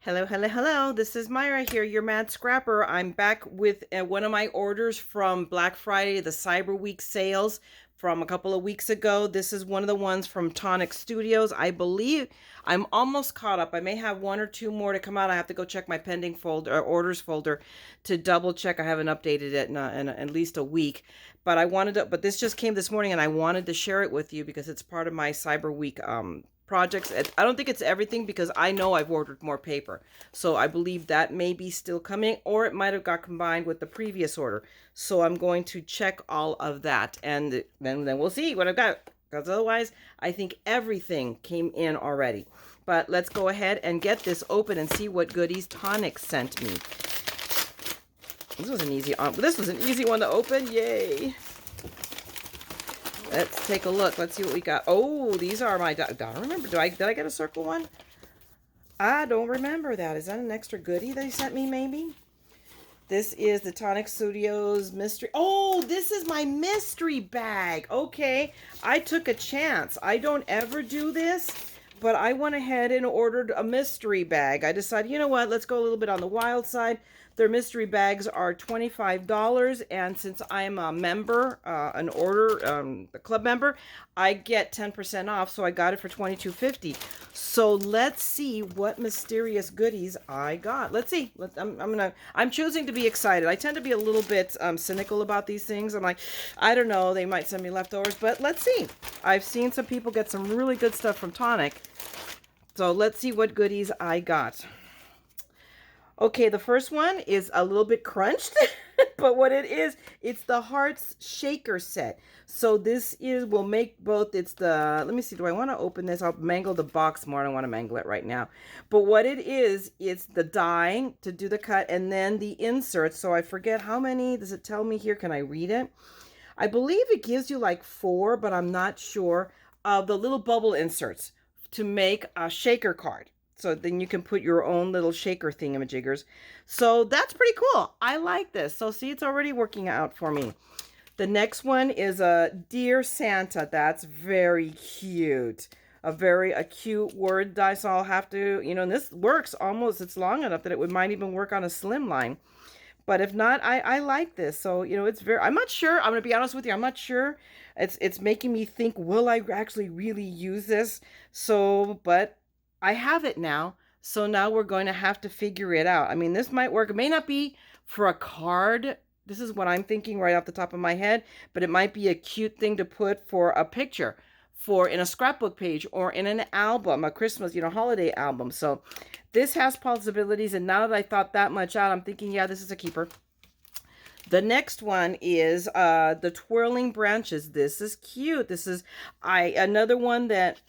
Hello, hello, hello. This is Myra here, your mad scrapper. I'm back with one of my orders from Black Friday, the Cyber Week sales from a couple of weeks ago. This is one of the ones from Tonic Studios. I believe I'm almost caught up. I may have one or two more to come out. I have to go check my pending folder or orders folder to double check. I haven't updated it in at least a week. But but this just came this morning and I wanted to share it with you because it's part of my Cyber Week projects. I don't think it's everything because I know I've ordered more paper. So I believe that may be still coming, or it might have got combined with the previous order. So I'm going to check all of that and then we'll see what I've got. Because otherwise, I think everything came in already. But let's go ahead and get this open and see what goodies Tonic sent me. This was an easy one to open. Yay. Let's take a look. Let's see what we got. Oh, these are my... I don't remember. Did I get a circle one? I don't remember that. Is that an extra goodie they sent me, maybe? This is the Tonic Studios mystery. Oh, this is my mystery bag. Okay. I took a chance. I don't ever do this, but I went ahead and ordered a mystery bag. I decided, you know what? Let's go a little bit on the wild side. Their mystery bags are $25, and since I'm a member, a club member, I get 10% off, so I got it for $22.50. So let's see what mysterious goodies I got. Let's see. I'm choosing to be excited. I tend to be a little bit cynical about these things. I'm like, I don't know, they might send me leftovers, but let's see. I've seen some people get some really good stuff from Tonic, so let's see what goodies I got. Okay, the first one is a little bit crunched, but what it is, it's the Hearts Shaker set. So this will make both, let me see, do I want to open this? I'll mangle the box more. I don't want to mangle it right now. But what it is, it's the die to do the cut and then the inserts. So I forget how many, does it tell me here? Can I read it? I believe it gives you like 4, but I'm not sure, of the little bubble inserts to make a shaker card. So then you can put your own little shaker thingamajiggers. So that's pretty cool. I like this. So see, it's already working out for me. The next one is a Dear Santa. That's very cute. A cute word die. So I'll have to, and this works almost, it's long enough that it might even work on a slim line. But if not, I like this. So, I'm not sure. I'm going to be honest with you. I'm not sure. It's making me think, will I actually really use this? So, but I have it now, so now we're going to have to figure it out. I mean, this might work. It may not be for a card. This is what I'm thinking right off the top of my head, but it might be a cute thing to put for a picture, in a scrapbook page or in an album, a Christmas, holiday album. So this has possibilities, and now that I thought that much out, I'm thinking, yeah, this is a keeper. The next one is the Twirling Branches. This is cute. This is another one that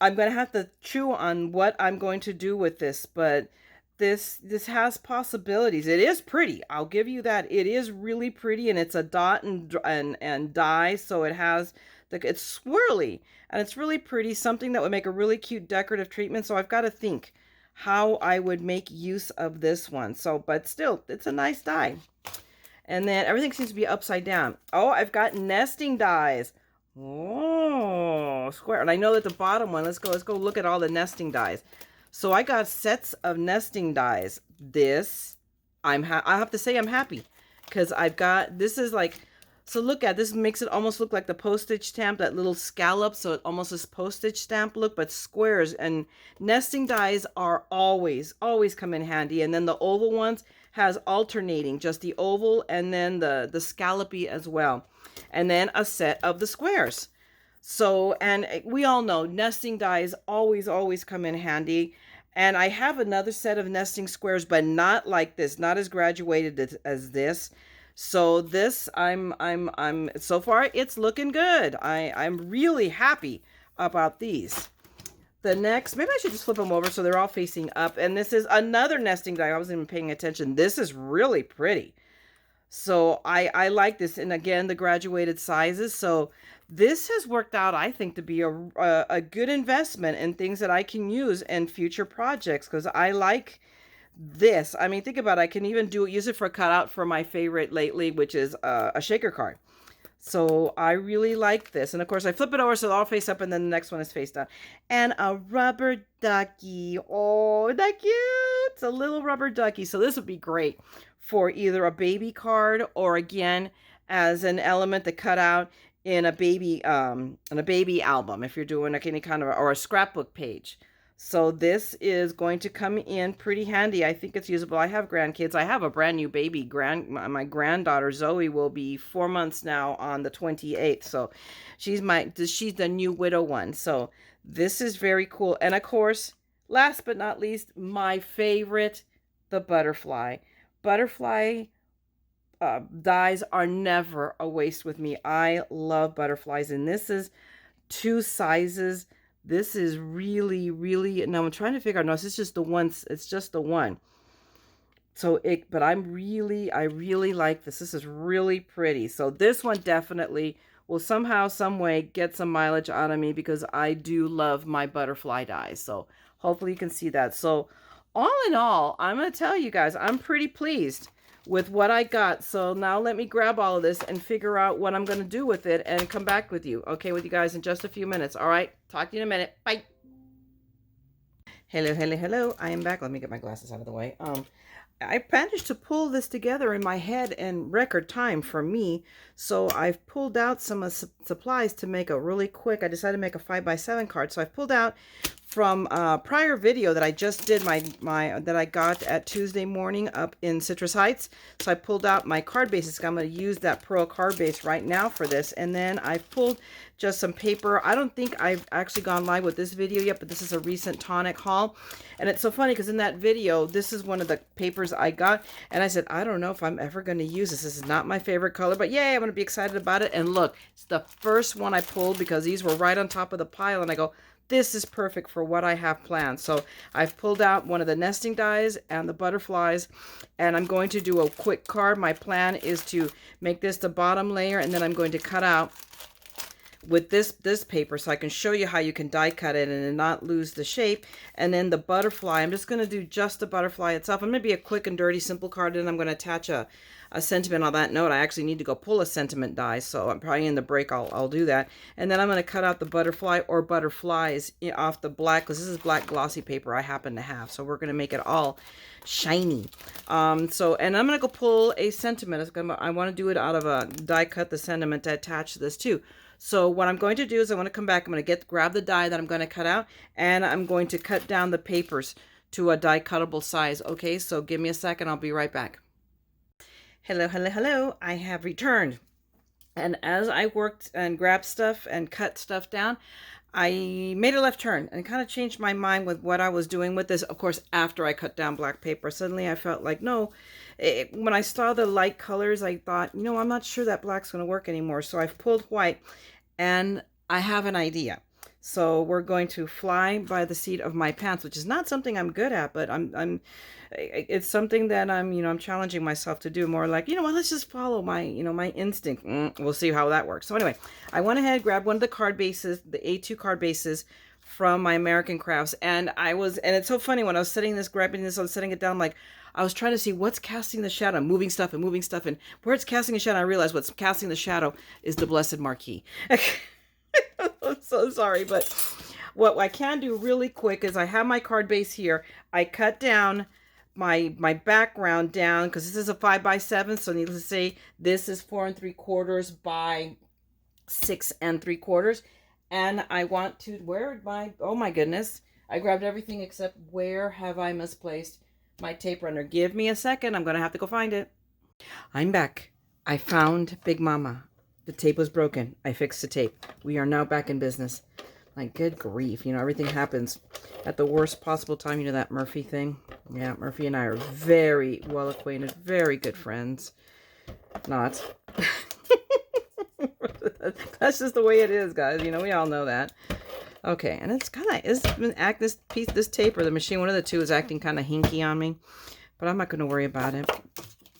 I'm going to have to chew on what I'm going to do with this, but this has possibilities. It is pretty. I'll give you that. It is really pretty, and it's a dot and die, so it's swirly, and it's really pretty, something that would make a really cute decorative treatment. So I've got to think how I would make use of this one. So, but still, it's a nice die. And then everything seems to be upside down. Oh, I've got nesting dies. Oh, square. And I know that the bottom one, let's go look at all the nesting dies. So I got sets of nesting dies. I have to say I'm happy because this is like, so look at this, makes it almost look like the postage stamp, that little scallop. So it almost is postage stamp look, but squares. And nesting dies are always come in handy. And then the oval ones has alternating, just the oval and then the scallopy as well. And then a set of the squares. So, and we all know nesting dies always come in handy. And I have another set of nesting squares, but not like this, not as graduated as this. So this, so far it's looking good. I'm really happy about these. The next, maybe I should just flip them over so they're all facing up. And this is another nesting die. I wasn't even paying attention. This is really pretty. So I like this. And again, the graduated sizes. So this has worked out, I think, to be a good investment in things that I can use in future projects, because I like this. I mean, think about it. I can even use it for a cutout for my favorite lately, which is a shaker card. So I really like this. And of course I flip it over so it's all face up and then the next one is face down. And a rubber ducky. Oh, isn't that cute? It's a little rubber ducky. So this would be great for either a baby card or again as an element to cut out in a baby album if you're doing like any kind of or a scrapbook page. So this is going to come in pretty handy. I think it's usable. I have grandkids. I have a brand new baby. My granddaughter Zoe will be 4 months now on the 28th. So she's the new widow one. So this is very cool. And of course, last but not least, my favorite, the butterfly. Butterfly dies are never a waste with me. I love butterflies, and this is 2 sizes. This is really, really, now I'm trying to figure out, no, it's just the one, it's just the one. So but I really like this. This is really pretty. So this one definitely will somehow, some way get some mileage out of me because I do love my butterfly dies. So hopefully you can see that. So all in all, I'm going to tell you guys, I'm pretty pleased with what I got. So now let me grab all of this and figure out what I'm going to do with it and come back with you. Okay, with you guys in just a few minutes. All right, talk to you in a minute. Bye. Hello. I am back. Let me get my glasses out of the way. I managed to pull this together in my head in record time for me. So I've pulled out some supplies to make a really quick, I decided to make a 5x7 card. So I've pulled out from a prior video that I just did that I got at Tuesday morning up in Citrus Heights. So I pulled out my card bases. I'm going to use that pearl card base right now for this. And then I've pulled just some paper. I don't think I've actually gone live with this video yet, but this is a recent Tonic haul. And it's so funny because in that video, this is one of the papers I got. And I said, I don't know if I'm ever going to use this. This is not my favorite color, but yay, I'm going to be excited about it. And look, it's the first one I pulled because these were right on top of the pile. And I go, this is perfect for what I have planned. So I've pulled out one of the nesting dies and the butterflies, and I'm going to do a quick card. My plan is to make this the bottom layer, and then I'm going to cut out with this paper so I can show you how you can die cut it and not lose the shape. And then the butterfly, I'm just going to do just the butterfly itself. I'm going to be a quick and dirty simple card, and I'm going to attach a sentiment on that note. I actually need to go pull a sentiment die, so I'm probably in the break I'll do that. And then I'm going to cut out the butterfly or butterflies off the black, because this is black glossy paper I happen to have. So we're going to make it all shiny. And I'm going to go pull a sentiment. I want to do it out of a die cut the sentiment to attach to this too. So what I'm going to do is I want to come back. I'm going to grab the die that I'm going to cut out, and I'm going to cut down the papers to a die cuttable size. Okay, so give me a second. I'll be right back. Hello. I have returned. And as I worked and grabbed stuff and cut stuff down, I made a left turn and kind of changed my mind with what I was doing with this. Of course, after I cut down black paper, suddenly I felt like, no, when I saw the light colors, I thought, I'm not sure that black's going to work anymore. So I've pulled white, and I have an idea. So we're going to fly by the seat of my pants, which is not something I'm good at, but it's something that I'm challenging myself to do more like, let's just follow my, my instinct. We'll see how that works. So anyway, I went ahead, grabbed one of the card bases, the A2 card bases from my American Crafts. And it's so funny when I was grabbing this, I was setting it down, like, I was trying to see what's casting the shadow, moving stuff, and where it's casting a shadow, I realized what's casting the shadow is the Blessed Marquee. I'm so sorry, but what I can do really quick is I have my card base here. I cut down my background down because this is a 5x7, so needless to say, this is 4 3/4 by 6 3/4. And I want to, oh my goodness, I grabbed everything except where have I misplaced my tape runner. Give me a second, I'm gonna have to go find it. I'm back. I found Big Mama. The tape was broken. I fixed the tape. We are now back in business. Like, good grief. Everything happens at the worst possible time. That Murphy thing? Yeah, Murphy and I are very well acquainted. Very good friends. Not. That's just the way it is, guys. We all know that. Okay, and it's this tape or the machine, one of the two is acting kind of hinky on me. But I'm not going to worry about it.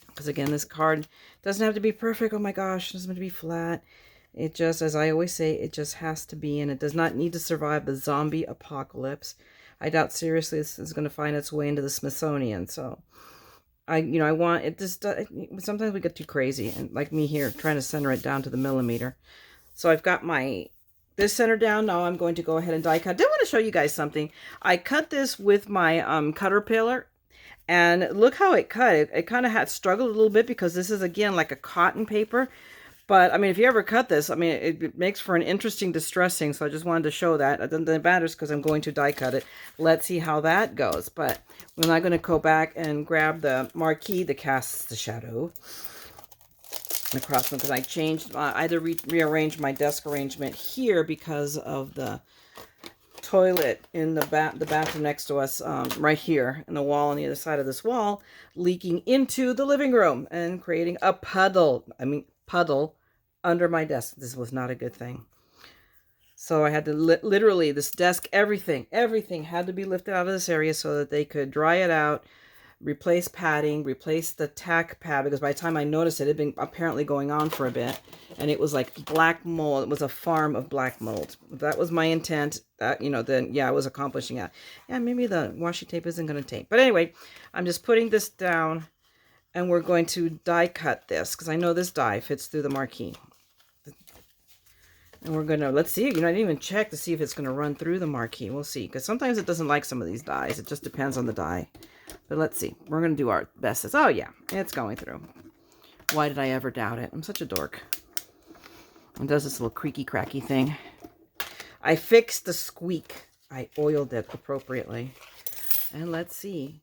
Because again, this card doesn't have to be perfect. Oh my gosh, it doesn't have to be flat. It just, as I always say, it just has to be, and it does not need to survive the zombie apocalypse. I doubt seriously this is going to find its way into the Smithsonian. So I want it just, sometimes we get too crazy, and like me here, trying to center it down to the millimeter. So I've got this center down. Now I'm going to go ahead and die cut. I did want to show you guys something. I cut this with my cutter pillar, and look how it cut. It kind of had struggled a little bit because this is, again, like a cotton paper. But, I mean, if you ever cut this, I mean, it makes for an interesting distressing. So I just wanted to show that. It doesn't matter because I'm going to die cut it. Let's see how that goes. But we're not going to go back and grab the marquee that casts the shadow across them, because I changed, I had to rearrange my desk arrangement here because of the toilet in the bathroom next to us, right here, in the wall on the other side of this wall, leaking into the living room and creating a puddle. I mean, puddle under my desk. This was not a good thing. So I had to literally, this desk, everything had to be lifted out of this area so that they could dry it out, replace padding, replace the tack pad, because by the time I noticed it had been apparently going on for a bit, and it was like black mold. It was a farm of black mold. That was my intent. That, then yeah, I was accomplishing that. Yeah, maybe the washi tape isn't going to tape. But anyway, I'm just putting this down, and we're going to die cut this, because I know this die fits through the marquee. And we're going to, let's see, I didn't even check to see if it's going to run through the marquee. We'll see, because sometimes it doesn't like some of these dies. It just depends on the die. But let's see. We're going to do our best. Oh, yeah, it's going through. Why did I ever doubt it? I'm such a dork. It does this little creaky, cracky thing. I fixed the squeak. I oiled it appropriately. And let's see.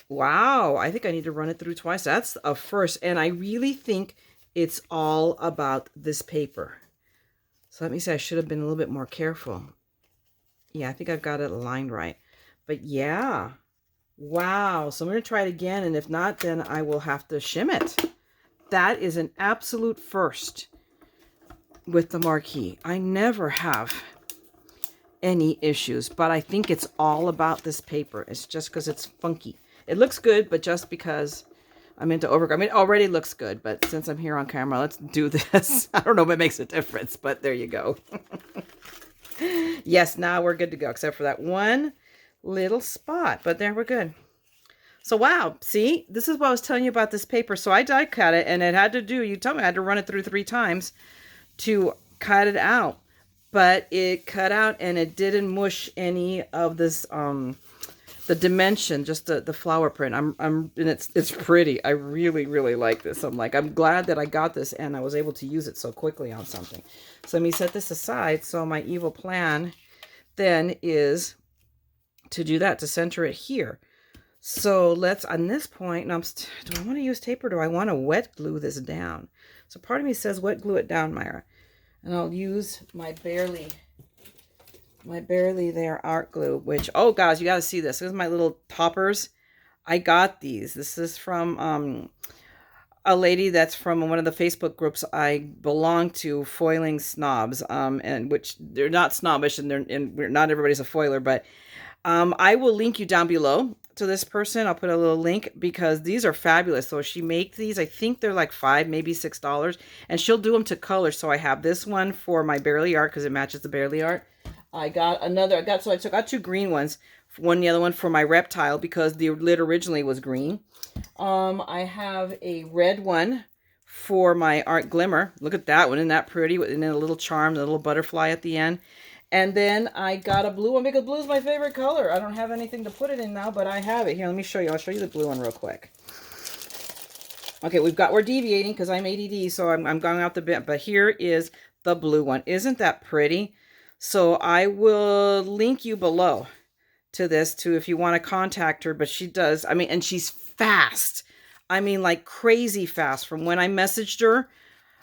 Wow, I think I need to run it through twice. That's a first. And I really think it's all about this paper. So let me say I should have been a little bit more careful. Yeah, I think I've got it aligned right. But yeah. Wow. So I'm going to try it again. And if not, then I will have to shim it. That is an absolute first with the marquee. I never have any issues, but I think it's all about this paper. It's just because it's funky. It looks good, but just because I'm into overgrowth. I mean, it already looks good, but since I'm here on camera, let's do this. I don't know if it makes a difference, but there you go. Yes, now we're good to go, except for that one little spot, but there we're good. So wow, see, this is what I was telling you about this paper. So I die cut it, and it had to do, you told me I had to run it through 3 times to cut it out, but it cut out and it didn't mush any of this, the dimension, just the flower print. And it's pretty. I really, really like this. I'm glad that I got this and I was able to use it so quickly on something. So let me set this aside. So my evil plan then is to do that, to center it here. So let's, on this point, now do I want to use tape or do I want to wet glue this down? So part of me says wet glue it down, Myra. And I'll use my barely there art glue, which, oh guys, you got to see this. This is my little toppers. I got these. This is from a lady that's from one of the Facebook groups I belong to, Foiling Snobs, and which they're not snobbish, and not everybody's a foiler, but I will link you down below to this person. I'll put a little link because these are fabulous. So she makes these, I think they're like $5, maybe $6, and she'll do them to color. So I have this one for my barely art because it matches the barely art. I got another, so I got 2 green ones, the other one for my reptile because the lid originally was green. I have a red one for my art glimmer. Look at that one. Isn't that pretty? And then a little charm, the little butterfly at the end. And then I got a blue one because blue is my favorite color. I don't have anything to put it in now, but I have it. Here, let me show you. I'll show you the blue one real quick. Okay, we're deviating because I'm ADD, so I'm going out the bit. But here is the blue one. Isn't that pretty? So I will link you below to this too if you want to contact her. But she does, I mean, and she's fast. I mean, like crazy fast. From when I messaged her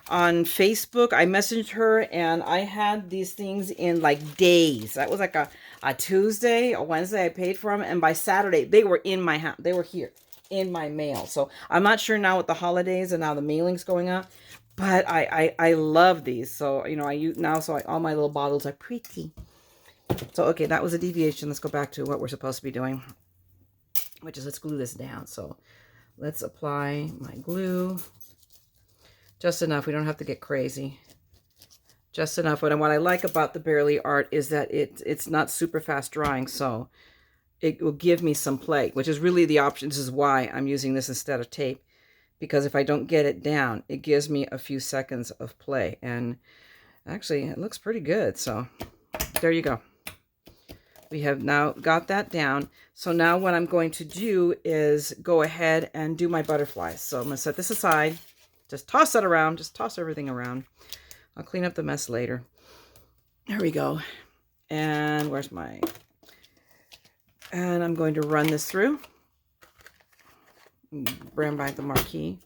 on Facebook, I messaged her and I had these things in like days. That was like a Tuesday, a Wednesday I paid for them. And by Saturday, they were in my house. They were here in my mail. So I'm not sure now with the holidays and now the mailing's going up. But I love these. So, I use now, so all my little bottles are pretty. So, okay, that was a deviation. Let's go back to what we're supposed to be doing, which is let's glue this down. So let's apply my glue. Just enough. We don't have to get crazy. Just enough. And what I like about the barely art is that it's not super fast drying. So it will give me some play, which is really the option. This is why I'm using this instead of tape, because if I don't get it down, it gives me a few seconds of play. And actually, it looks pretty good. So there you go. We have now got that down. So now what I'm going to do is go ahead and do my butterflies. So I'm going to set this aside. Just toss it around. Just toss everything around. I'll clean up the mess later. There we go. And where's my... And I'm going to run this through. Bring back the marquee.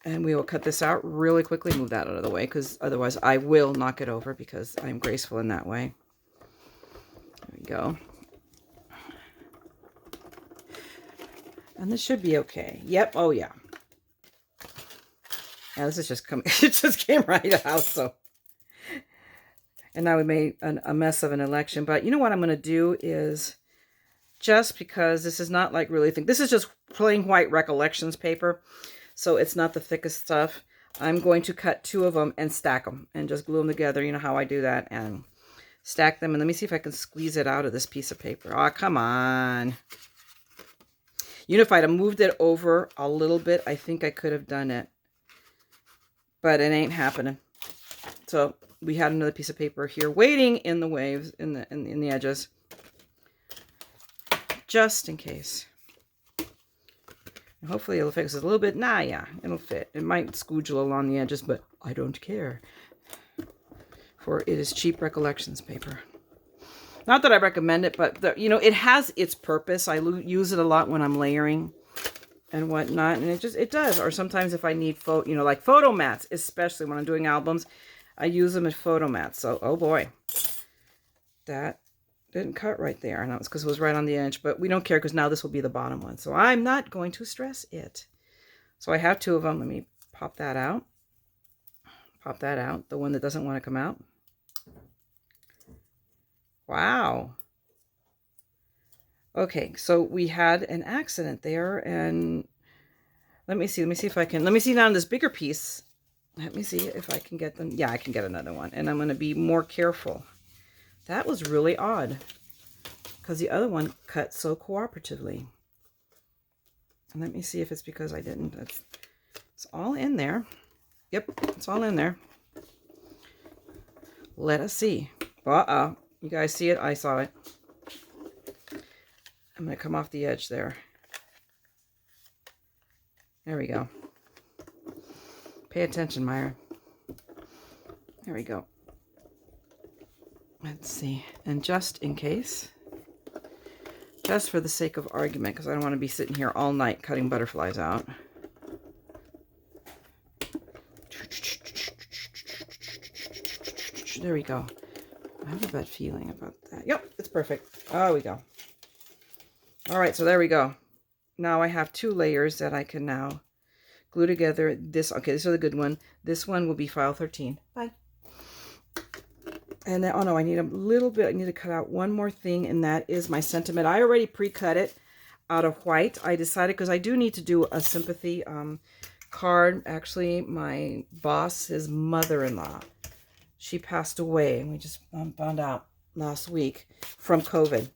And we will cut this out really quickly. Move that out of the way, because otherwise I will knock it over, because I'm graceful in that way. There we go. And this should be okay. Yep. Oh, yeah. Yeah, this is just coming. It just came right out, so... And now we made a mess of an election. But you know what I'm going to do is, just because this is not like really thick. This is just plain white Recollections paper. So it's not the thickest stuff. I'm going to cut 2 of them and stack them. And just glue them together. You know how I do that. And stack them. And let me see if I can squeeze it out of this piece of paper. Oh, come on. You know, if I'd have moved it over a little bit, I think I could have done it. But it ain't happening. So... we had another piece of paper here waiting in the waves, in the edges, just in case. And hopefully it'll fix it a little bit. Nah, yeah, it'll fit. It might scoogle along the edges, but I don't care. For it is cheap Recollections paper. Not that I recommend it, but you know, it has its purpose. I use it a lot when I'm layering and whatnot, and it does. Or sometimes if I need like photo mats, especially when I'm doing albums. I use them as photo mats. So, oh boy, that didn't cut right there. And that was because it was right on the edge. But we don't care, because now this will be the bottom one. So I'm not going to stress it. So I have 2 of them. Let me pop that out. Pop that out. The one that doesn't want to come out. Wow. Okay, so we had an accident there. And let me see if I can. Let me see now on this bigger piece. Let me see if I can get them. Yeah, I can get another one. And I'm going to be more careful. That was really odd, because the other one cut so cooperatively. And let me see if it's because I didn't. It's all in there. Yep, it's all in there. Let us see. Uh-oh. You guys see it? I saw it. I'm going to come off the edge there. There we go. Pay attention, Myra. There we go. Let's see. And just in case, just for the sake of argument, because I don't want to be sitting here all night cutting butterflies out. There we go. I have a bad feeling about that. Yep, it's perfect. Oh, we go. All right, so there we go. Now I have 2 layers that I can now glue together. This, okay, this is the good one. This one will be file 13. Bye. And then, oh no, I need a little bit. I need to cut out one more thing, and that is my sentiment. I already pre-cut it out of white. I decided, because I do need to do a sympathy card. Actually, my boss, his mother-in-law, she passed away, and we just found out last week from COVID.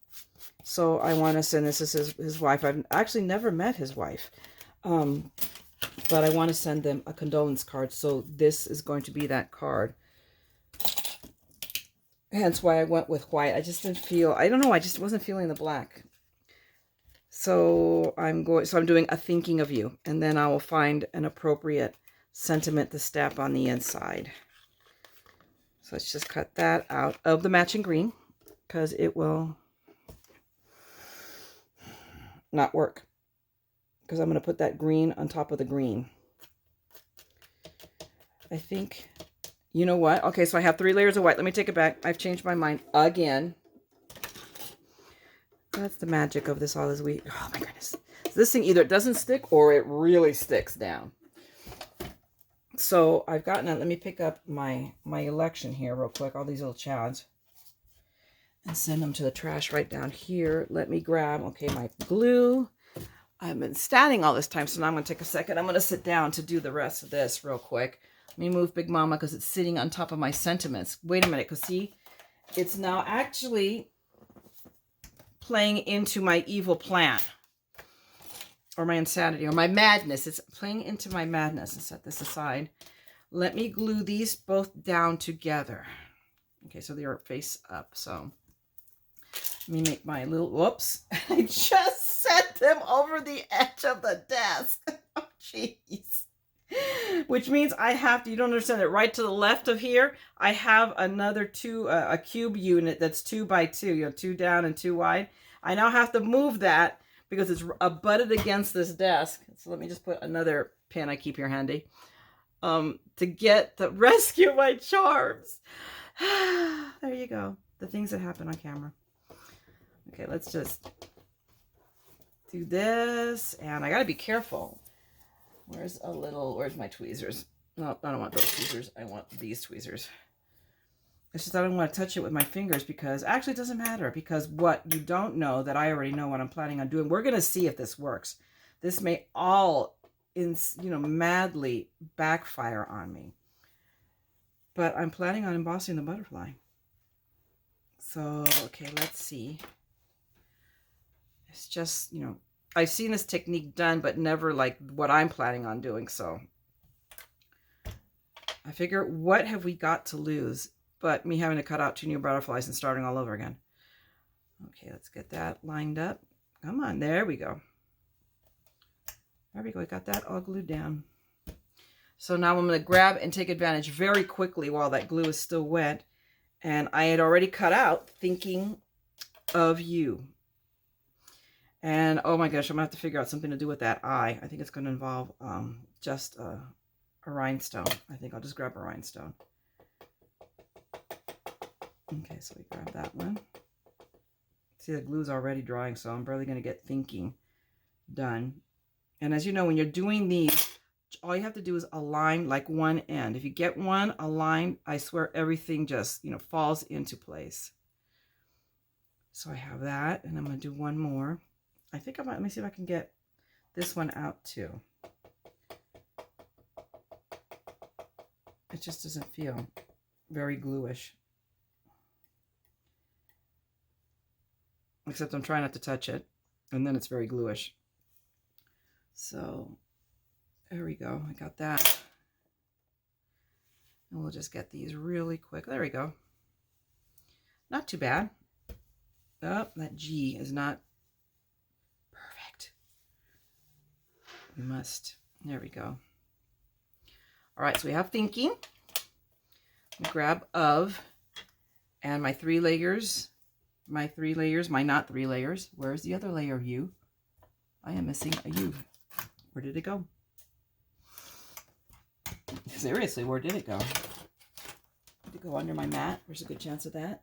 So I want to send this. This is his wife. I've actually never met his wife. But I want to send them a condolence card. So this is going to be that card. Hence why I went with white. I just didn't feel, I don't know, I just wasn't feeling the black. So I'm doing a thinking of you. And then I will find an appropriate sentiment to stamp on the inside. So let's just cut that out of the matching green, because it will not work. Because I'm going to put that green on top of the green. I think, you know what? Okay, so I have 3 layers of white. Let me take it back. I've changed my mind again. That's the magic of this all this week. Oh my goodness. So this thing either it doesn't stick or it really sticks down. So I've gotten it. Let me pick up my election here real quick. All these little chads. And send them to the trash right down here. Let me grab, okay, my glue. I've been standing all this time, so now I'm going to take a second. I'm going to sit down to do the rest of this real quick. Let me move Big Mama because it's sitting on top of my sentiments. Wait a minute, because see, it's now actually playing into my evil plan. Or my insanity, or my madness. It's playing into my madness. Let's set this aside. Let me glue these both down together. Okay, so they are face up. So let me make my little, whoops. I just set them over the edge of the desk. Oh, jeez. Which means I have to, you don't understand it, right to the left of here, I have another a cube unit that's 2 by 2, you know, 2 down and 2 wide. I now have to move that because it's butted against this desk. So let me just put another pin I keep here handy to get the rescue my charms. There you go. The things that happen on camera. Okay, let's just do this. And I got to be careful. Where's my tweezers? No, I don't want those tweezers. I want these tweezers. It's just I don't want to touch it with my fingers because actually it doesn't matter, because what you don't know that I already know what I'm planning on doing. We're going to see if this works. This may all, madly backfire on me. But I'm planning on embossing the butterfly. So, okay, let's see. It's just, I've seen this technique done, but never like what I'm planning on doing. So I figure, what have we got to lose but me having to cut out 2 new butterflies and starting all over again? Okay, let's get that lined up. Come on, there we go. There we go, I got that all glued down. So now I'm going to grab and take advantage very quickly while that glue is still wet. And I had already cut out Thinking of You. And oh my gosh, I'm going to have to figure out something to do with that eye. I think it's going to involve just a rhinestone. I think I'll just grab a rhinestone. Okay, so we grab that one. See, the glue's already drying, so I'm barely going to get Thinking done. And as you know, when you're doing these, all you have to do is align like one end. If you get one aligned, I swear everything just, falls into place. So I have that, and I'm going to do one more. I think I might, let me see if I can get this one out too. It just doesn't feel very gluish. Except I'm trying not to touch it, and then it's very gluish. So there we go. I got that. And we'll just get these really quick. There we go. Not too bad. Oh, that G is not perfect. We must. There we go. All right, so we have Thinking. Grab Of and my 3 layers. My not 3 layers. Where's the other layer of You? I am missing a U. Where did it go? Seriously, where did it go? Did it go under my mat? There's a good chance of that.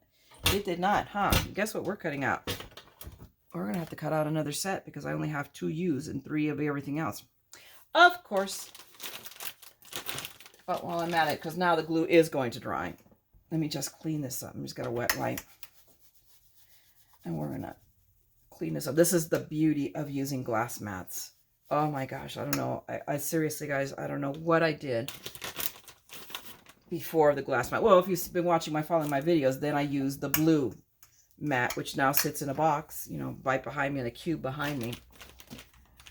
It did not, huh? Guess what we're cutting out? We're going to have to cut out another set because I only have 2 U's and 3 of everything else. Of course. But while I'm at it, because now the glue is going to dry. Let me just clean this up. I'm just got a wet wipe. And we're going to clean this up. This is the beauty of using glass mats. Oh my gosh, I don't know. I seriously, guys, I don't know what I did before the glass mat. Well, if you've been following my videos, then I used the blue mat, which now sits in a box, right behind me, in a cube behind me.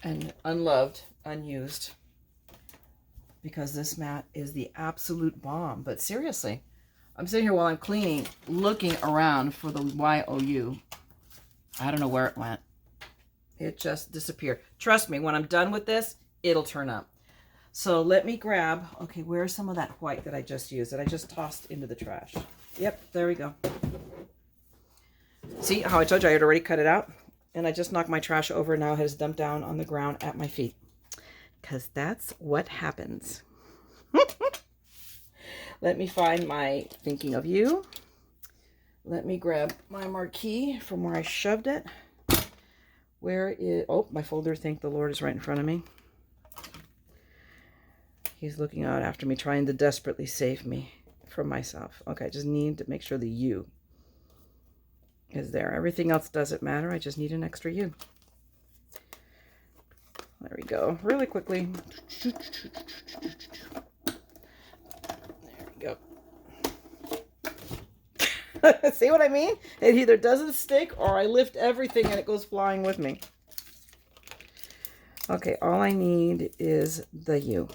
And unloved, unused. Because this mat is the absolute bomb. But seriously, I'm sitting here while I'm cleaning, looking around for the YOU. I don't know where it went. It just disappeared. Trust me, when I'm done with this, it'll turn up. So let me grab, okay, where's some of that white that I just used, that I just tossed into the trash? Yep, there we go. See how I told you I had already cut it out? And I just knocked my trash over, and now it has dumped down on the ground at my feet. Because that's what happens. Let me find my Thinking of You. Let me grab my marquee from where I shoved it. Where is, oh, my folder, Thank the Lord, is right in front of me. He's looking out after me, trying to desperately save me from myself. Okay, I just need to make sure the U is there. Everything else doesn't matter. I just need an extra U. There we go. Really quickly. There we go. See what I mean? It either doesn't stick or I lift everything and it goes flying with me. Okay, all I need is the U.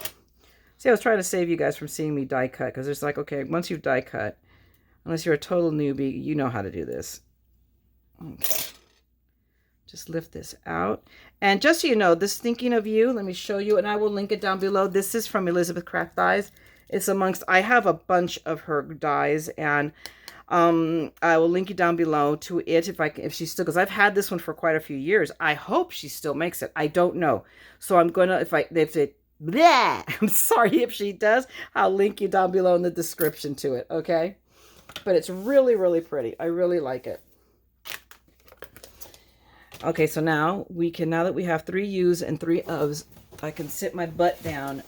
See, I was trying to save you guys from seeing me die cut, because it's like, okay, once you've die cut, unless you're a total newbie, you know how to do this. Okay. Just lift this out. And just so you know, this Thinking of You, let me show you, and I will link it down below. This is from Elizabeth Craft Dies. It's amongst, I have a bunch of her dies, and I will link it down below to it if she still, because I've had this one for quite a few years. I hope she still makes it. I don't know. So I'm gonna, if it, bleh, I'm sorry if she does, I'll link you down below in the description to it, okay? But it's really, really pretty. I really like it. Okay, so now that we have 3 U's and 3 U's, I can sit my butt down,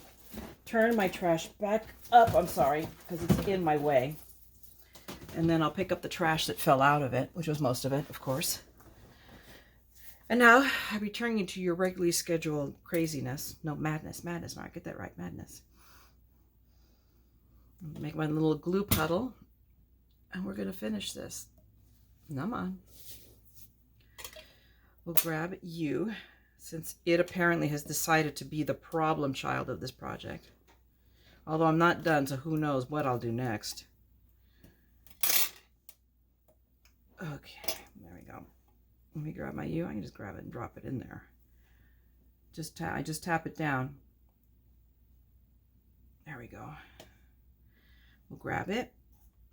turn my trash back up, I'm sorry, because it's in my way. And then I'll pick up the trash that fell out of it, which was most of it, of course. And now I'll be turning you to your regularly scheduled craziness. No, madness, Mark, get that right, madness. Make my little glue puddle, and we're going to finish this. Come on. We'll grab you, since it apparently has decided to be the problem child of this project. Although I'm not done, so who knows what I'll do next. Okay, there we go. Let me grab my U. I can just grab it and drop it in there. I just tap it down. There we go. We'll grab it,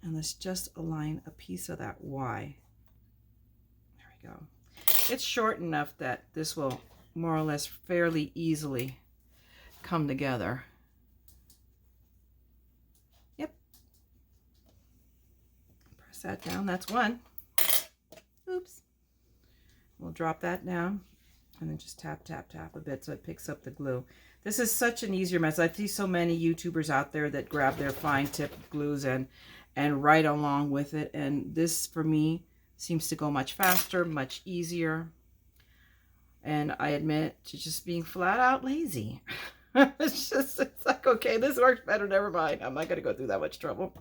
and let's just align a piece of that Y. There we go. It's short enough that this will more or less fairly easily come together. Yep. Press that down. That's one. Oops. We'll drop that down and then just tap, tap, tap a bit so it picks up the glue. This is such an easier method. I see so many YouTubers out there that grab their fine tip glues and write along with it. And this, for me, seems to go much faster, much easier. And I admit to just being flat out lazy. It's like, okay, this works better, never mind. I'm not going to go through that much trouble.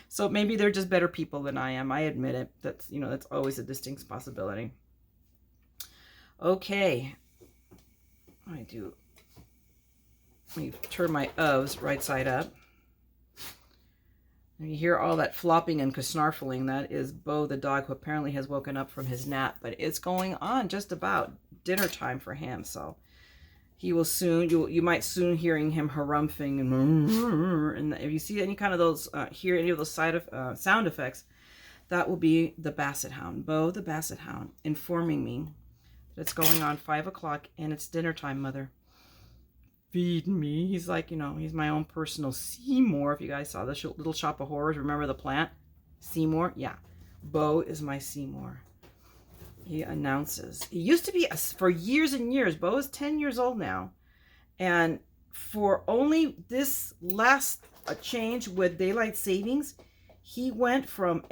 So maybe they're just better people than I am. I admit it. That's, that's always a distinct possibility. Okay. Let me turn my O's right side up. And you hear all that flopping and snarfling. That is Bo the dog, who apparently has woken up from his nap. But it's going on just about dinner time for him. So he will soon, you might soon hearing him harumphing. And if you see any kind of those, hear any of those sound effects, that will be the Basset Hound. Bo the Basset Hound informing me that it's going on 5 o'clock and it's dinner time, Mother. Feed me. He's like, he's my own personal Seymour. If you guys saw the Little Shop of Horrors, remember the plant? Seymour? Yeah. Bo is my Seymour. He announces. He used to be, for years and years, Bo is 10 years old now. And for only this last change with daylight savings, he went from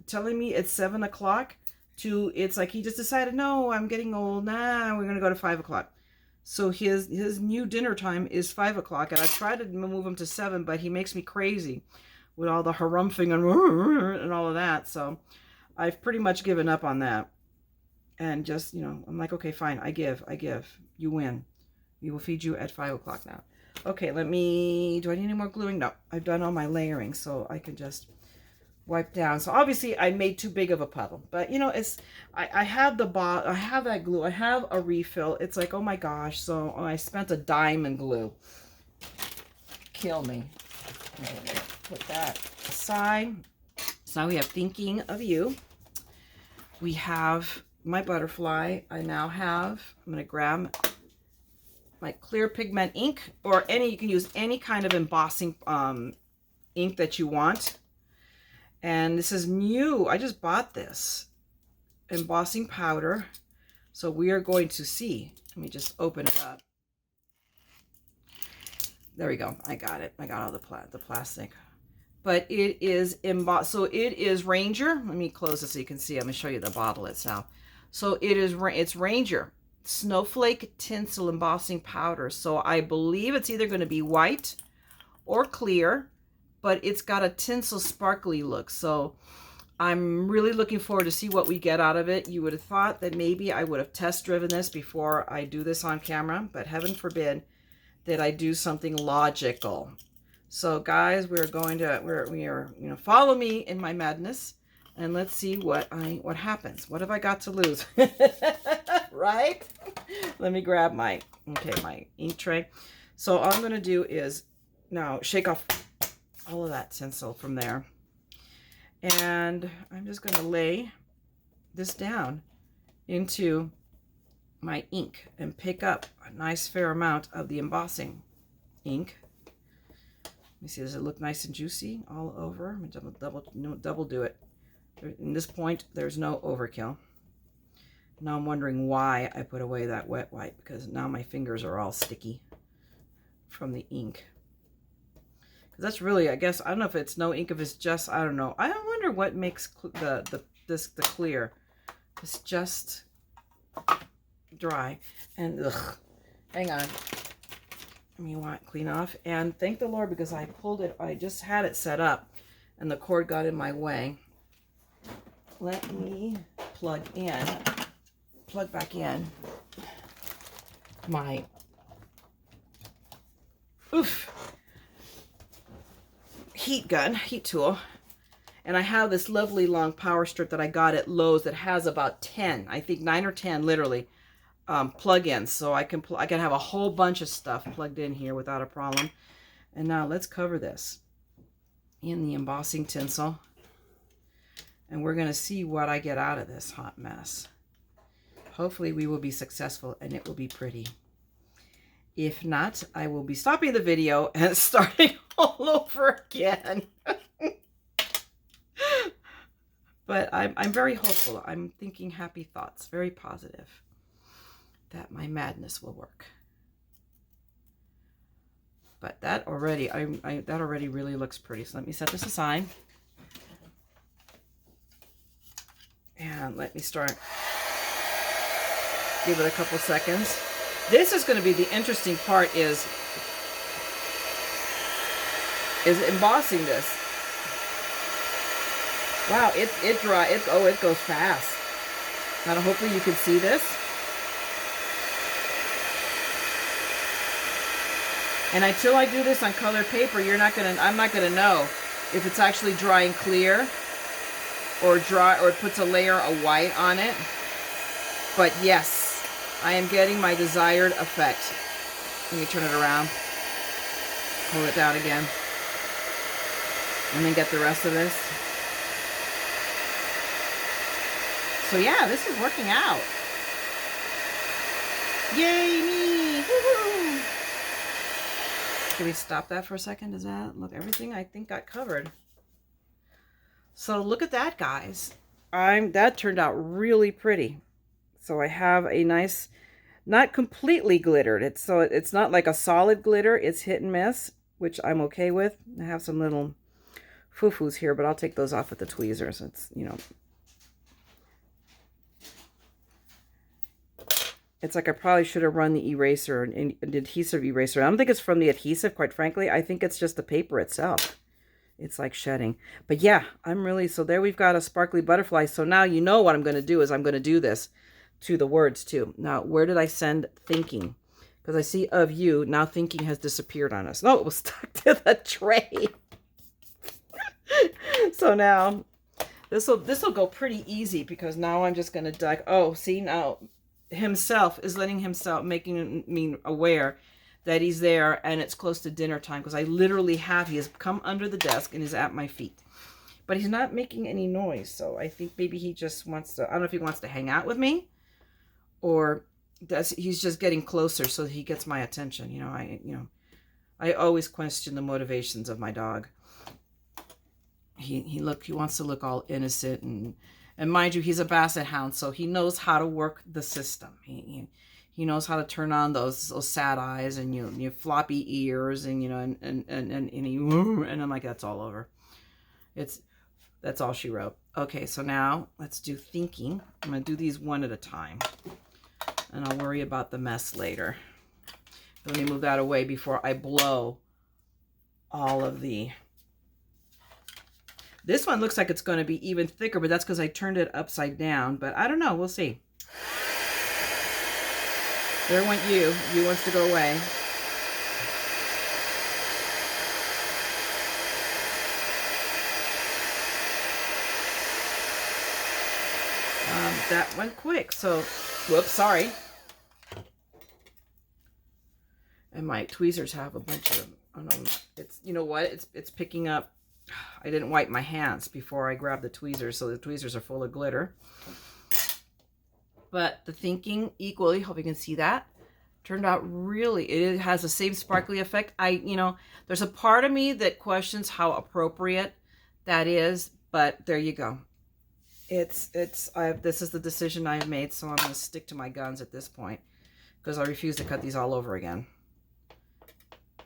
telling me it's 7 o'clock to, it's like he just decided, no, I'm getting old. Nah, we're going to go to 5 o'clock. So his new dinner time is 5 o'clock, and I tried to move him to 7, but he makes me crazy with all the harumphing and all of that. So I've pretty much given up on that. And just, I'm like, okay, fine, I give. You win. We will feed you at 5 o'clock now. Okay, do I need any more gluing? No, I've done all my layering, so I can just wipe down. So obviously I made too big of a puddle, but I have I have that glue, I have a refill. It's like, oh my gosh, so I spent a dime in glue. Kill me. Okay, put that aside. So now we have Thinking of You. We have my butterfly. I'm going to grab my clear pigment ink, or you can use any kind of embossing ink that you want. And this is new. I just bought this embossing powder. So we are going to see. Let me just open it up. There we go. I got it. I got all the plastic. But it is embossed. So it is Ranger. Let me close this so you can see. I'm going to show you the bottle itself. So it's Ranger Snowflake Tinsel Embossing Powder. So I believe it's either going to be white or clear, but it's got a tinsel sparkly look. So I'm really looking forward to see what we get out of it. You would have thought that maybe I would have test driven this before I do this on camera, but heaven forbid that I do something logical. So guys, we are, you know, follow me in my madness, and let's see what happens. What have I got to lose? Right? Let me grab my ink tray. So all I'm going to do is now shake off all of that stencil from there. And I'm just going to lay this down into my ink and pick up a nice fair amount of the embossing ink. Let me see, does it look nice and juicy all over? I'm going to double do it. In this point, there's no overkill. Now I'm wondering why I put away that wet wipe, because now my fingers are all sticky from the ink. That's really, I guess, I don't know if it's no ink, if it's just, I don't know. I wonder what makes the clear. It's just dry. And ugh, hang on. I mean, you want to clean off. And thank the Lord, because I pulled it, I just had it set up and the cord got in my way. Let me plug back in my heat tool, and I have this lovely long power strip that I got at Lowe's that has about 10, I think 9 or 10 literally plug-ins, so I can have a whole bunch of stuff plugged in here without a problem. And now let's cover this in the embossing tinsel, and we're going to see what I get out of this hot mess. Hopefully we will be successful and it will be pretty. If not, I will be stopping the video and starting all over again. But I'm very hopeful. I'm thinking happy thoughts, very positive, that my madness will work. But that already, that already really looks pretty. So let me set this aside. And let me start. Give it a couple seconds. This is going to be the interesting part, is embossing this. Wow, it goes fast. Now hopefully you can see this. And until I do this on colored paper, I'm not gonna know if it's actually drying clear or dry, or it puts a layer of white on it. But yes, I am getting my desired effect. Let me turn it around. Pull it down again. And then get the rest of this. So yeah, this is working out. Yay me! Woohoo! Can we stop that for a second? Does that look, everything I think got covered. So look at that, guys. That turned out really pretty. So I have a nice, not completely glittered. It's not like a solid glitter. It's hit and miss, which I'm okay with. I have some little foo-foos here, but I'll take those off with the tweezers. It's, you know, it's like I probably should have run the eraser, an adhesive eraser. I don't think it's from the adhesive, quite frankly. I think it's just the paper itself. It's like shedding. But yeah, so there we've got a sparkly butterfly. So now you know what I'm going to do is I'm going to do this to the words too. Now, where did I send thinking? Because I see of you. Now thinking has disappeared on us. No, it was stuck to the tray. So now this will go pretty easy, because now I'm just going to oh, see, now himself is making me aware that he's there, and it's close to dinner time, because I literally he has come under the desk and is at my feet. But he's not making any noise, so I think maybe he just wants to, I don't know if he wants to hang out with me, or he's just getting closer so that he gets my attention. You know, I always question the motivations of my dog. He wants to look all innocent, and mind you, he's a basset hound, so he knows how to work the system. He knows how to turn on those sad eyes and you floppy ears, and you know, and I'm like, that's all over. That's all she wrote. Okay, so now let's do thinking. I'm gonna do these one at a time, and I'll worry about the mess later. Let me move that away before I blow all of the This one looks like it's going to be even thicker, but that's because I turned it upside down. But I don't know. We'll see. There went you. You wants to go away. That went quick. So, whoops, sorry. And my tweezers have a bunch of, oh no, it's, you know what? It's picking up. I didn't wipe my hands before I grabbed the tweezers, so the tweezers are full of glitter. But the thinking equally, hope you can see that, turned out really, it has the same sparkly effect. You know, there's a part of me that questions how appropriate that is, but there you go. This is the decision I've made, so I'm going to stick to my guns at this point because I refuse to cut these all over again.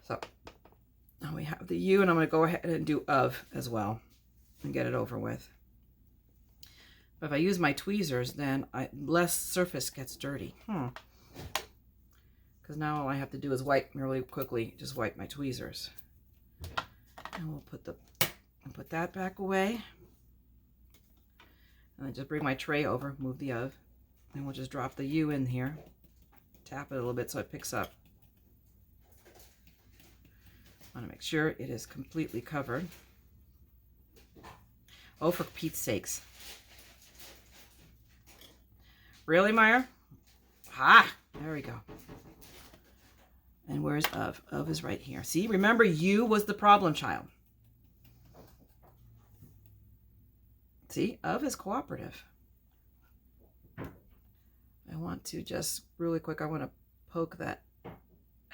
So now we have the U, and I'm going to go ahead and do of as well and get it over with. But if I use my tweezers, then less surface gets dirty. Because now all I have to do is wipe really quickly, just wipe my tweezers. And we'll put that back away. And then just bring my tray over, move the of, and we'll just drop the U in here. Tap it a little bit so it picks up. I want to make sure it is completely covered. Oh, for Pete's sakes. Really, Meyer? Ah, there we go. And where's of? Of is right here. See, remember, you was the problem child. See, of is cooperative. I want to just really quick, I want to poke that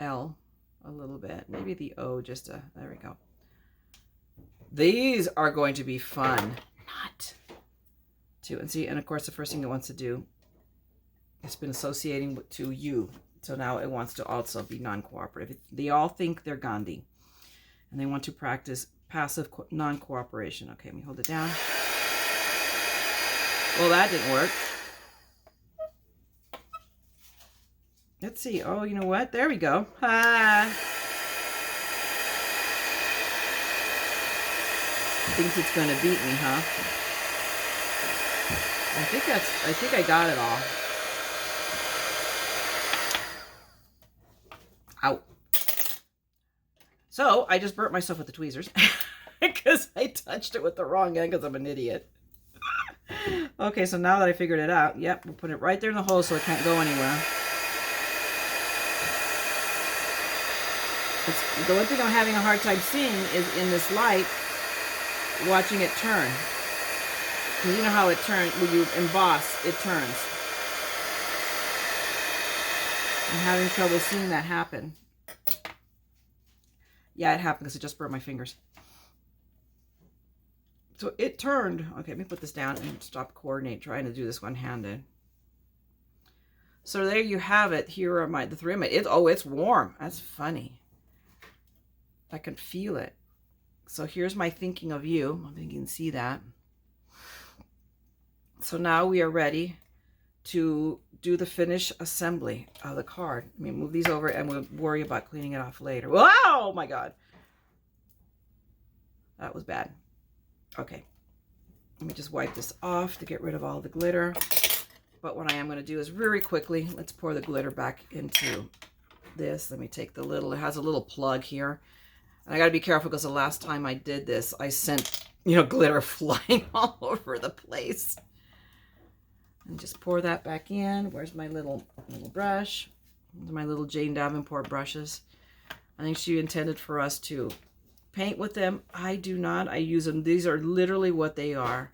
L a little bit. Maybe the O just there we go. These are going to be fun. Not to, and see, and of course the first thing it wants to do, it's been associating to you. So now it wants to also be non-cooperative. They all think they're Gandhi. And they want to practice passive non-cooperation. Okay, let me hold it down. Well, that didn't work. Let's see. Oh, you know what? There we go. Ah. Thinks it's going to beat me, huh? I think I got it all. Ow. So, I just burnt myself with the tweezers because I touched it with the wrong end because I'm an idiot. Okay, so now that I figured it out, yep, we'll put it right there in the hole so it can't go anywhere. The one thing I'm having a hard time seeing is in this light, watching it turn. Because you know how it turns, when you emboss, it turns. I'm having trouble seeing that happen. Yeah, it happened because it just burnt my fingers. So it turned. Okay, let me put this down and stop trying to do this one-handed. So there you have it. Here are the three of my. It's warm. That's funny. I can feel it. So here's my thinking of you. I think you can see that. So now we are ready to do the finish assembly of the card. Let me move these over and we'll worry about cleaning it off later. Wow! Oh my God. That was bad. Okay, let me just wipe this off to get rid of all the glitter. But what I am going to do is very quickly, let's pour the glitter back into this. Let me take the little, it has a little plug here. And I got to be careful because the last time I did this, I sent, glitter flying all over the place. And just pour that back in. Where's my little brush? My little Jane Davenport brushes. I think she intended for us to paint with them. I do not. I use them. These are literally what they are.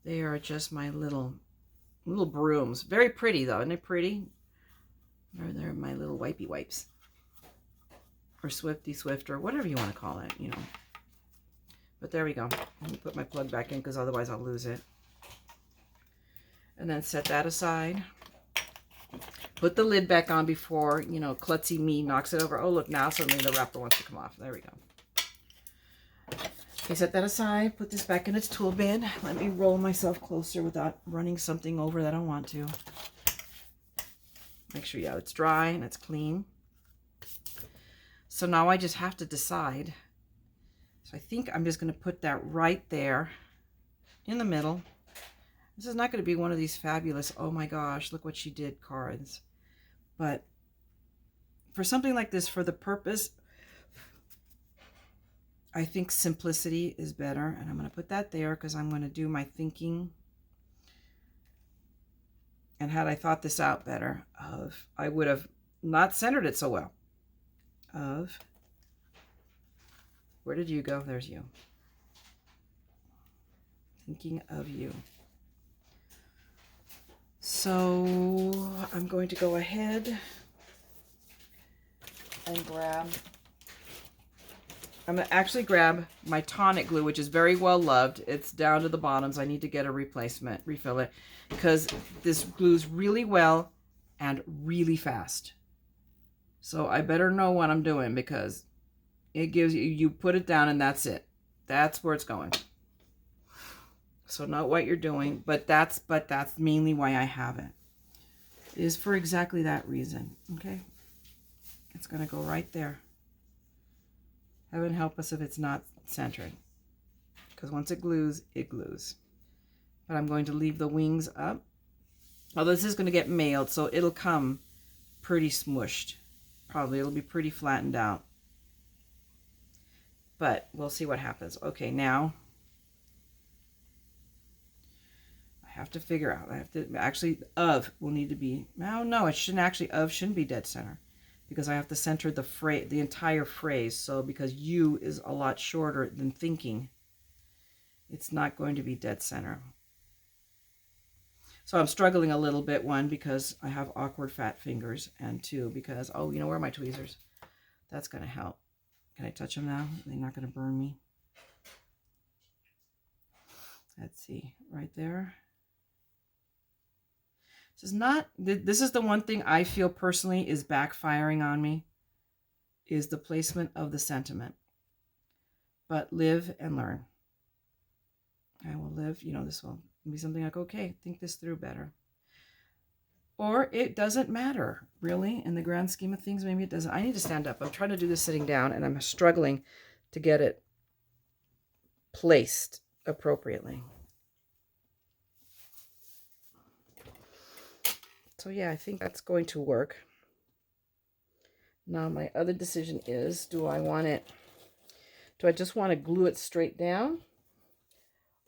They are just my little brooms. Very pretty though. Isn't it pretty? They're my little wipey wipes. Or Swifty Swift, or whatever you want to call it, But there we go. Let me put my plug back in because otherwise I'll lose it. And then set that aside. Put the lid back on before, klutzy me knocks it over. Oh, look, now suddenly the wrapper wants to come off. There we go. Okay, set that aside. Put this back in its tool bin. Let me roll myself closer without running something over that I don't want to. Make sure, it's dry and it's clean. So now I just have to decide. So I think I'm just going to put that right there in the middle. This is not going to be one of these fabulous, oh my gosh, look what she did cards. But for something like this, for the purpose, I think simplicity is better. And I'm going to put that there because I'm going to do my thinking. And had I thought this out better, I would have not centered it so well. Where did you go? There's you. Thinking of you. So I'm going to go ahead and I'm going to actually grab my tonic glue, which is very well loved. It's down to the bottoms. I need to get a replacement, refill it, because this glues really well and really fast. So I better know what I'm doing, because it gives you, you put it down and that's it. That's where it's going. So not what you're doing, but that's mainly why I have it. Is for exactly that reason. Okay. It's going to go right there. Heaven help us if it's not centered. Because once it glues, it glues. But I'm going to leave the wings up. Although this is going to get mailed, so it'll come pretty smushed. Probably it'll be pretty flattened out. But we'll see what happens. Okay, now I have to figure out. I have to actually will need to be. No, it shouldn't actually. Shouldn't be dead center, because I have to center the entire phrase. So because you is a lot shorter than thinking, it's not going to be dead center. So I'm struggling a little bit, one, because I have awkward fat fingers, and two, because, oh, you know, where are my tweezers? That's going to help. Can I touch them now? They're not going to burn me. Let's see, right there. This is the one thing I feel personally is backfiring on me, is the placement of the sentiment. But live and learn. I will live, you know, this will be something like, okay, think this through better. Or it doesn't matter, really, in the grand scheme of things. Maybe it doesn't. I need to stand up. I'm trying to do this sitting down, and I'm struggling to get it placed appropriately. So yeah, I think that's going to work. Now my other decision is, do I just want to glue it straight down?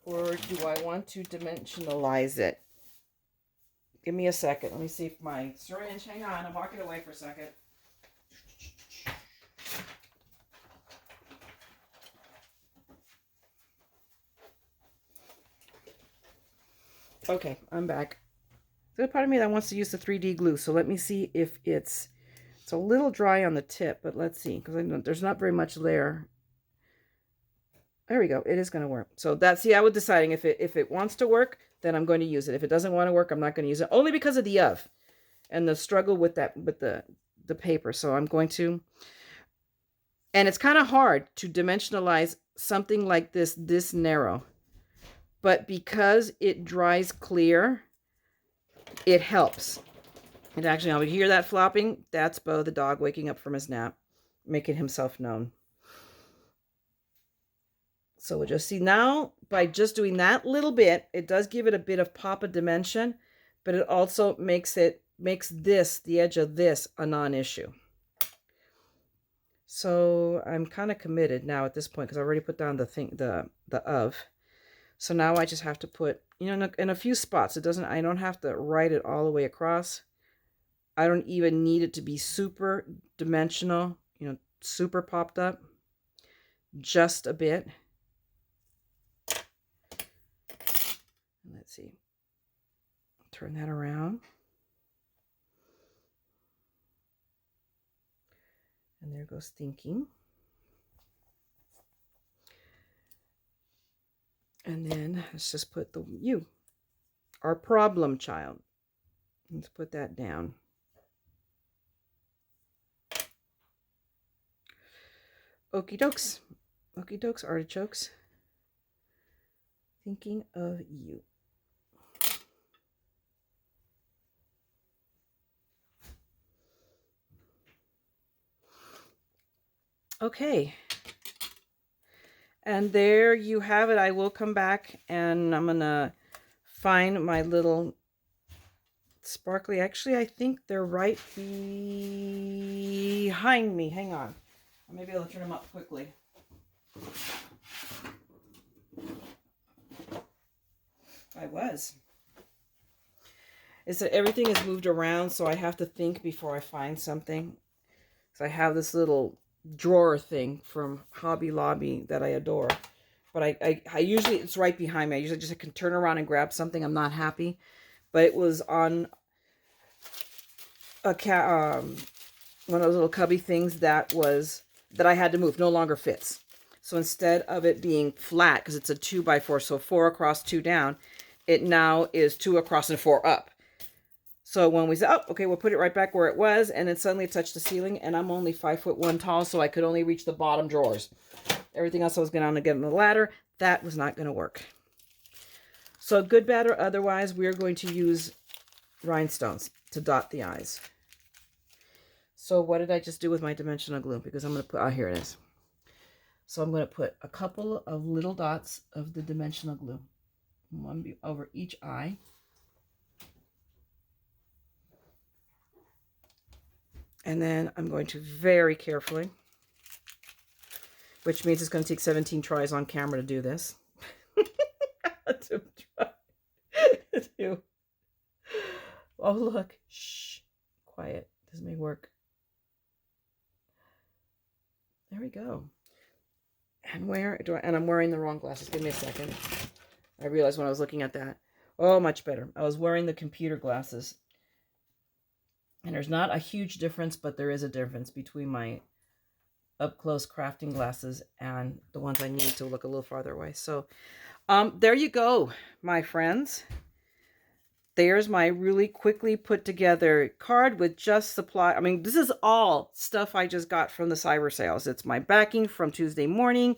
Or do I want to dimensionalize it? Give me a second. Let me see if my syringe, hang on, I'm walking away for a second. Okay, I'm back. There's a part of me that wants to use the 3D glue, so let me see if it's a little dry on the tip, but let's see, because there's not very much there. There we go. It is going to work. So that's, see, I was deciding if it wants to work, then I'm going to use it. If it doesn't want to work, I'm not going to use it, only because of the of and the struggle with that, with the paper. So I'm going to, and it's kind of hard to dimensionalize something like this narrow, but because it dries clear, it helps. And actually, I would hear that flopping. That's Bo, the dog, waking up from his nap, making himself known. So we'll just see now, by just doing that little bit, it does give it a bit of pop of dimension, but it also makes this, the edge of this, a non-issue. So I'm kind of committed now at this point, because I already put down the of. So now I just have to put, you know, in a few spots. I don't have to write it all the way across. I don't even need it to be super dimensional, you know, super popped up. Just a bit. Let's see. Turn that around. And there goes thinking. And then let's just put the you, our problem child. Let's put that down. Okie dokes. Okie dokes, artichokes. Thinking of you. Okay. And there you have it. I will come back and I'm going to find my little sparkly. Actually, I think they're right behind me. Hang on. I may be able to turn them up quickly. I was. It's that everything is moved around, so I have to think before I find something. So I have this little drawer thing from Hobby Lobby that I adore. But I usually, it's right behind me. I usually just can turn around and grab something. I'm not happy. But it was on a one of those little cubby things that I had to move. No longer fits. So instead of it being flat, because it's a 2x4, so 4 across, 2 down, it now is 2 across and 4 up. So when we said, oh, okay, we'll put it right back where it was, and then suddenly it touched the ceiling, and I'm only 5'1" tall, so I could only reach the bottom drawers. Everything else I was going to get on the ladder, that was not going to work. So good, bad, or otherwise, we're going to use rhinestones to dot the eyes. So what did I just do with my dimensional glue? Because I'm going to put, oh, here it is. So I'm going to put a couple of little dots of the dimensional glue, one over each eye. And then I'm going to very carefully, which means it's going to take 17 tries on camera to do this. to try to. Oh, look. Shh. Quiet. This may work. There we go. And where do I, and I'm wearing the wrong glasses. Give me a second. I realized when I was looking at that. Oh, much better. I was wearing the computer glasses. And there's not a huge difference, but there is a difference between my up-close crafting glasses and the ones I need to look a little farther away. So there you go, my friends. There's my really quickly put together card with just supply. I mean, this is all stuff I just got from the cyber sales. It's my backing from Tuesday morning.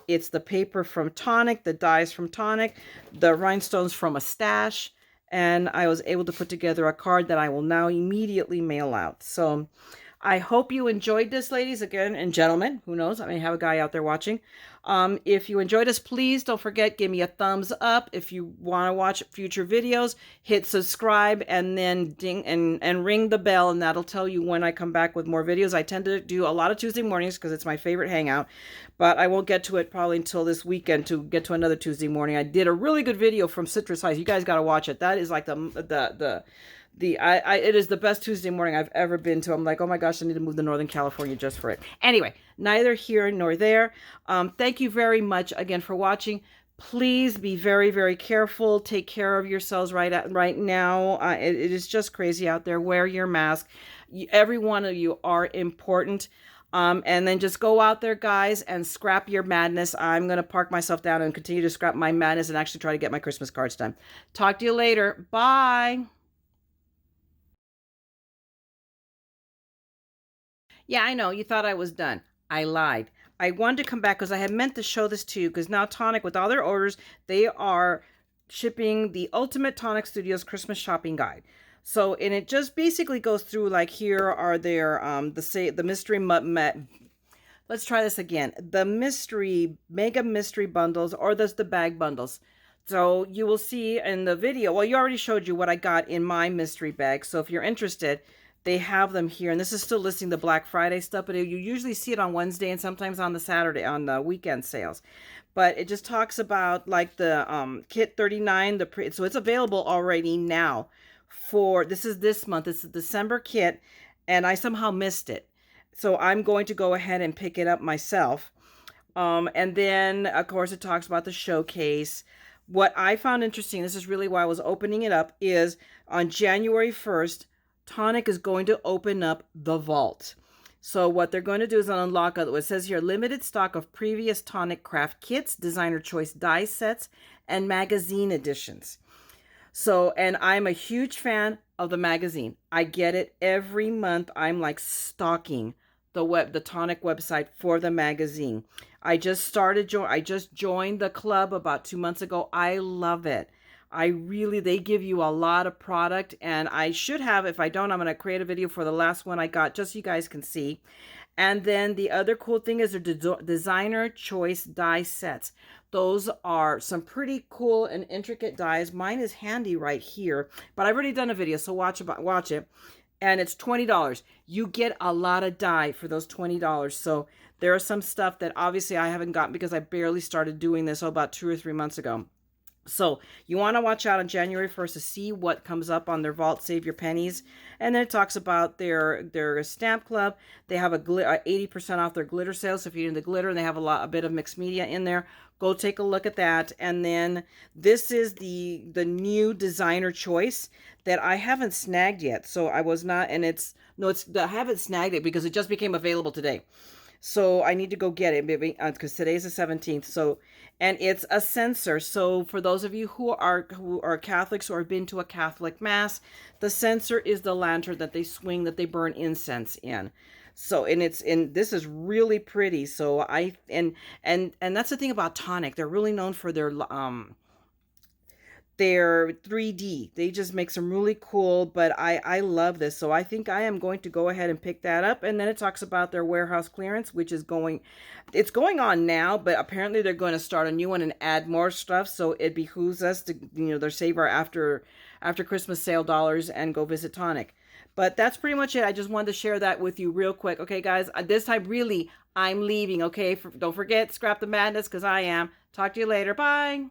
It's the paper from Tonic, the dies from Tonic, the rhinestones from a stash. And I was able to put together a card that I will now immediately mail out. So I hope you enjoyed this, ladies, again, and gentlemen. Who knows? I may have a guy out there watching. If you enjoyed this, please don't forget, give me a thumbs up. If you want to watch future videos, hit subscribe and then ding and ring the bell, and that'll tell you when I come back with more videos. I tend to do a lot of Tuesday mornings because it's my favorite hangout, but I won't get to it probably until this weekend to get to another Tuesday morning. I did a really good video from Citrus Heights. You guys got to watch it. That is like it is the best Tuesday morning I've ever been to. I'm like, oh my gosh, I need to move to Northern California just for it. Anyway, neither here nor there. Thank you very much again for watching. Please be very, very careful. Take care of yourselves right now. It is just crazy out there. Wear your mask. Every one of you are important. And then just go out there, guys, and scrap your madness. I'm going to park myself down and continue to scrap my madness and actually try to get my Christmas cards done. Talk to you later. Bye. Yeah, I know. You thought I was done. I lied. I wanted to come back because I had meant to show this to you because now Tonic, with all their orders, they are shipping the Ultimate Tonic Studios Christmas Shopping Guide. So, and it just basically goes through, like, here are their, the mystery, let's try this again. The mega mystery bundles, or the bag bundles. So you will see in the video, well, you already showed you what I got in my mystery bag. So if you're interested, they have them here, and this is still listing the Black Friday stuff, but you usually see it on Wednesday and sometimes on the Saturday, on the weekend sales. But it just talks about, like, the kit 39, so it's available already now for, this is this month, it's the December kit, and I somehow missed it. So I'm going to go ahead and pick it up myself. And then, of course, it talks about the showcase. What I found interesting, this is really why I was opening it up, is on January 1st, Tonic is going to open up the vault. So what they're going to do is unlock, it says here, limited stock of previous Tonic craft kits, designer choice die sets, and magazine editions. So, and I'm a huge fan of the magazine. I get it every month. I'm like stalking the Tonic website for the magazine. I just joined the club about 2 months ago. I love it. They give you a lot of product, and I should have, if I don't, I'm going to create a video for the last one I got, just so you guys can see. And then the other cool thing is their designer choice die sets. Those are some pretty cool and intricate dies. Mine is handy right here, but I've already done a video, so watch it. And it's $20. You get a lot of die for those $20. So there are some stuff that obviously I haven't gotten because I barely started doing this about 2 or 3 months ago. So you want to watch out on January 1st to see what comes up on their Vault Save Your Pennies. And then it talks about their stamp club. They have a 80% off their glitter sales. So if you're into glitter, and they have a bit of mixed media in there, go take a look at that. And then this is the new designer choice that I haven't snagged yet. So I was not, and I haven't snagged it because it just became available today. So I need to go get it because today's the 17th. So, and it's a censer. So for those of you who are Catholics or have been to a Catholic mass, the censer is the lantern that they swing, that they burn incense in. So, and this is really pretty. So and that's the thing about Tonic. They're really known for their 3D. They just make some really cool, but I love this. So I think I am going to go ahead and pick that up. And then it talks about their warehouse clearance, which is it's going on now, but apparently they're going to start a new one and add more stuff. So it behooves us to, they're save our after Christmas sale dollars and go visit Tonic. But that's pretty much it. I just wanted to share that with you real quick. Okay, guys, this time really I'm leaving. Okay, don't forget, scrap the madness because I am. Talk to you later. Bye.